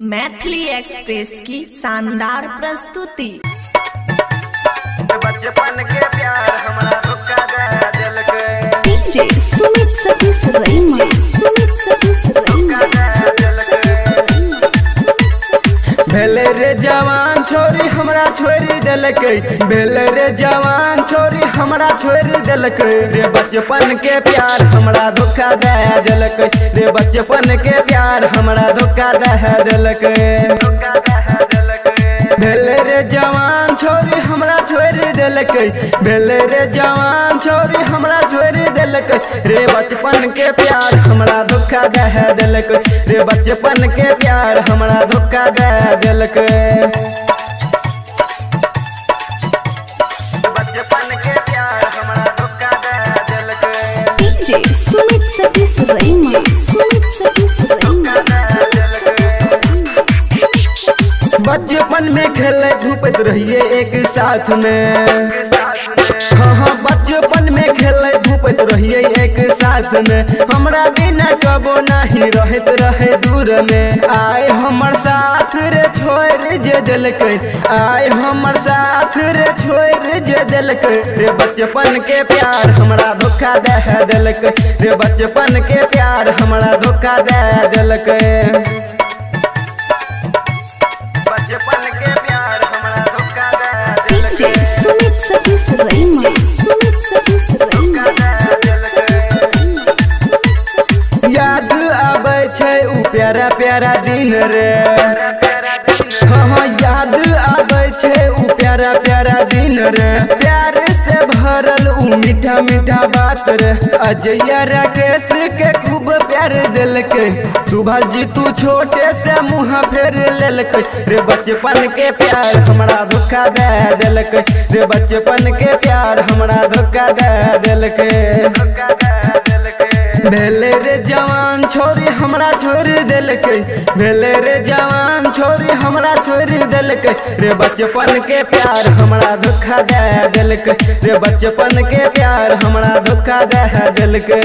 Maithili express की शानदार प्रस्तुति। बचपन के प्यार हमारा धोखा दे दिलके। डीजे सुमित सतीश रईमा, सुमित सतीश रईमा। भेले रे जवान छोरी हमरा छोरी दिलके, भेले रे जवान छोरी हमरा छोरी दिलके। रे बचपन के प्यार हमरा धोखा दे दिलके, रे बचपन के प्यार हमरा धोखा दे दिलके। भेले रे जवान छोरी हमरा छोरी दिलके, भेले रे जवान छोरी हमरा छोरी दिलके। रे बचपन के प्यार हमरा धोखा दे दिलके, रे बचपन के प्यार हमरा धोखा दे दिलके। बचपन के प्यार हमरा धोखा दे दिलके। डीजे सुमित सतीश रईमा, सुमित सतीश रईमा। बचपन में खेले धूपत रहिए एक साथ में, हाँ बचपन में खेले धूपत रहिए एक साथ में। हमरा बिना कबो नहीं रहत रहे दूर में। आए हमर साथ रे छोड़ जे दिलके, आए हमर साथ रे छोड़ जे दिलके। रे बचपन के प्यार हमरा धोखा दे दिलके, रे बचपन के प्यार हमरा धोखा दे दिलके। बचपन के प्यार हमरा धोखा दे दिलके। डीजे सुमित सतीश रईमा, सुमित सतीश रईमा। याद आबै छै उ प्यारा प्यारा दिन रे, हाँ याद आबै छै उ प्यारा प्यारा दिन रे। प्यार से भरल उ मीठा मीठा बात रे। अजय राकेश के खूब प्यार दिलके, सुभाष जी तू छोटे से मुँह फेर लेलके। रे बचपन के प्यार हमरा धोखा दे दिलके, रे बचपन के प्यार हमरा धोखा दे दिलके। भेले रे जवान छोरी हमरा छोरी दिलके, भेले रे जवान छोरी हमरा छोरी दिलके। रे बचपन के प्यार हमरा धोखा दे दिलके, रे बचपन के प्यार हमरा धोखा दे दिलके।